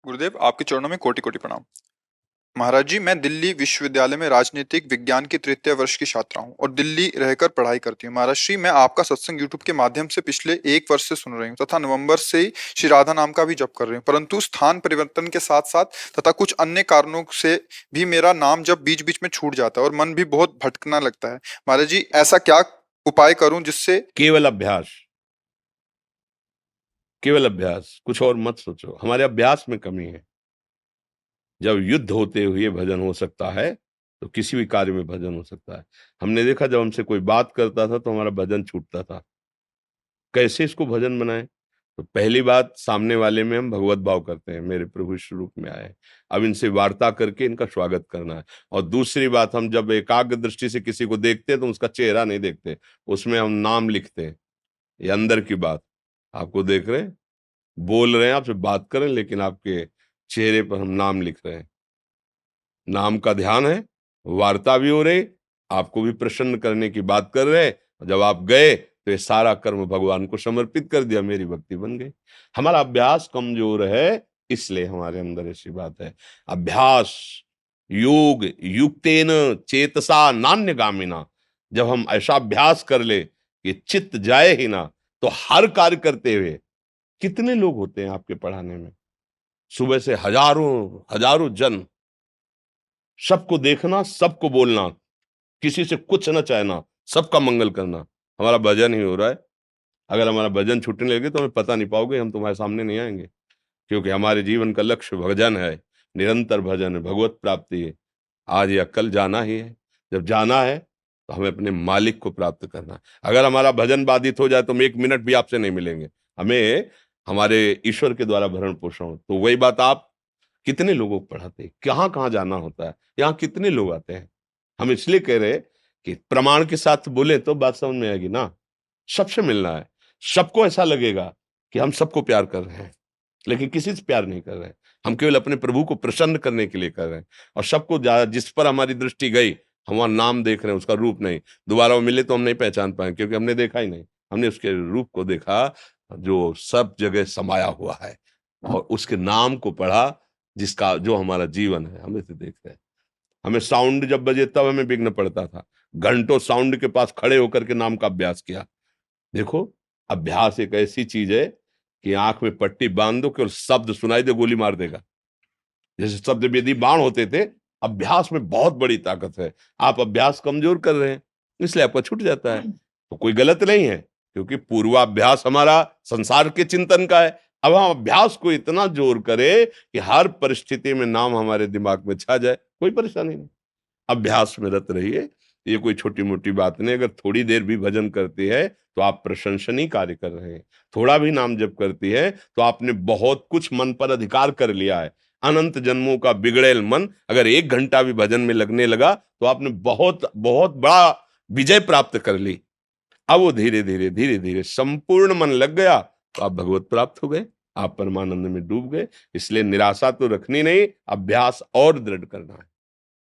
गुरुदेव, आपके चरणों में कोटि कोटि प्रणाम। महाराज जी, मैं दिल्ली विश्वविद्यालय में राजनीतिक विज्ञान की तृतीय वर्ष की छात्रा हूँ और दिल्ली रहकर पढ़ाई करती हूँ। महाराज श्री, मैं आपका सत्संग यूट्यूब के माध्यम से पिछले 1 वर्ष से सुन रही हूँ तथा नवंबर से ही श्री राधा नाम का भी जप कर रही हूँ, परंतु स्थान परिवर्तन के साथ साथ तथा कुछ अन्य कारणों से भी मेरा नाम जब बीच बीच में छूट जाता है और मन भी बहुत भटकना लगता है। महाराज जी, ऐसा क्या उपाय करूं जिससे। केवल अभ्यास, केवल अभ्यास, कुछ और मत सोचो। हमारे अभ्यास में कमी है। जब युद्ध होते हुए भजन हो सकता है तो किसी भी कार्य में भजन हो सकता है। हमने देखा जब हमसे कोई बात करता था तो हमारा भजन छूटता था। कैसे इसको भजन बनाएं? तो पहली बात, सामने वाले में हम भगवत भाव करते हैं, मेरे प्रभु इस रूप में आए, अब इनसे वार्ता करके इनका स्वागत करना है। और दूसरी बात, हम जब एकाग्र दृष्टि से किसी को देखते हैं तो उसका चेहरा नहीं देखते, उसमें हम नाम लिखते हैं। ये अंदर की बात, आपको देख रहे हैं, बोल रहे हैं, आपसे बात करें, लेकिन आपके चेहरे पर हम नाम लिख रहे हैं। नाम का ध्यान है, वार्ता भी हो रही, आपको भी प्रसन्न करने की बात कर रहे हैं। जब आप गए तो ये सारा कर्म भगवान को समर्पित कर दिया, मेरी भक्ति बन गई। हमारा अभ्यास कमजोर है, इसलिए हमारे अंदर ऐसी बात है। अभ्यास योग युक्तेन चेतसा नान्यगामिना, जब हम ऐसा अभ्यास कर ले कि चित्त जाए ही ना, तो हर कार्य करते हुए, कितने लोग होते हैं आपके पढ़ाने में, सुबह से हजारों हजारों जन, सबको देखना, सबको बोलना, किसी से कुछ न चाहना, सबका मंगल करना, हमारा भजन ही हो रहा है। अगर हमारा भजन छूटने लगे तो हमें पता नहीं पाओगे, हम तुम्हारे सामने नहीं आएंगे, क्योंकि हमारे जीवन का लक्ष्य भजन है, निरंतर भजन है, भगवत प्राप्ति है। आज या कल जाना ही है, जब जाना है तो हमें अपने मालिक को प्राप्त करना है। अगर हमारा भजन बाधित हो जाए तो हम 1 मिनट भी आपसे नहीं मिलेंगे, हमें हमारे ईश्वर के द्वारा भरण पोषण हो। तो वही बात, आप कितने लोगों को पढ़ाते हैं, कहाँ कहाँ जाना होता है, यहाँ कितने लोग आते हैं। हम इसलिए कह रहे हैं कि प्रमाण के साथ बोले तो बात समझ में आएगी ना। सबसे मिलना है, सबको ऐसा लगेगा कि हम सबको प्यार कर रहे हैं, लेकिन किसी से प्यार नहीं कर रहे हैं, हम केवल अपने प्रभु को प्रसन्न करने के लिए कर रहे हैं। और सबको जिस पर हमारी दृष्टि गई, हम वहां नाम देख रहे हैं, उसका रूप नहीं। दोबारा वो मिले तो हम नहीं पहचान पाए, क्योंकि हमने देखा ही नहीं, हमने उसके रूप को देखा जो सब जगह समाया हुआ है, और उसके नाम को पढ़ा जिसका जो हमारा जीवन है, हम इसे देख रहे हैं। हमें साउंड जब बजे तब हमें विघ्न पड़ता था, घंटों साउंड के पास खड़े होकर के नाम का अभ्यास किया। देखो, अभ्यास एक ऐसी चीज है कि आंख में पट्टी बांध दो, केवल शब्द सुनाई दे, गोली मार देगा। जैसे शब्द वेदी बाण होते थे, अभ्यास में बहुत बड़ी ताकत है। आप अभ्यास कमजोर कर रहे हैं, इसलिए आपका छूट जाता है। तो कोई गलत नहीं है, क्योंकि पूर्वाभ्यास हमारा संसार के चिंतन का है। अब हम अभ्यास को इतना जोर करें कि हर परिस्थिति में नाम हमारे दिमाग में छा जाए, कोई परेशानी नहीं। अभ्यास में रत रहिए, ये कोई छोटी मोटी बात नहीं। अगर थोड़ी देर भी भजन करती है तो आप प्रशंसनीय कार्य कर रहे हैं। थोड़ा भी नाम जप करती है तो आपने बहुत कुछ मन पर अधिकार कर लिया है। अनंत जन्मों का बिगड़ेल मन अगर 1 घंटा भी भजन में लगने लगा तो आपने बहुत बहुत बड़ा विजय प्राप्त कर ली। अब वो धीरे धीरे धीरे धीरे संपूर्ण मन लग गया तो आप भगवत प्राप्त हो गए, आप परमानंद में डूब गए। इसलिए निराशा तो रखनी नहीं, अभ्यास और दृढ़ करना है।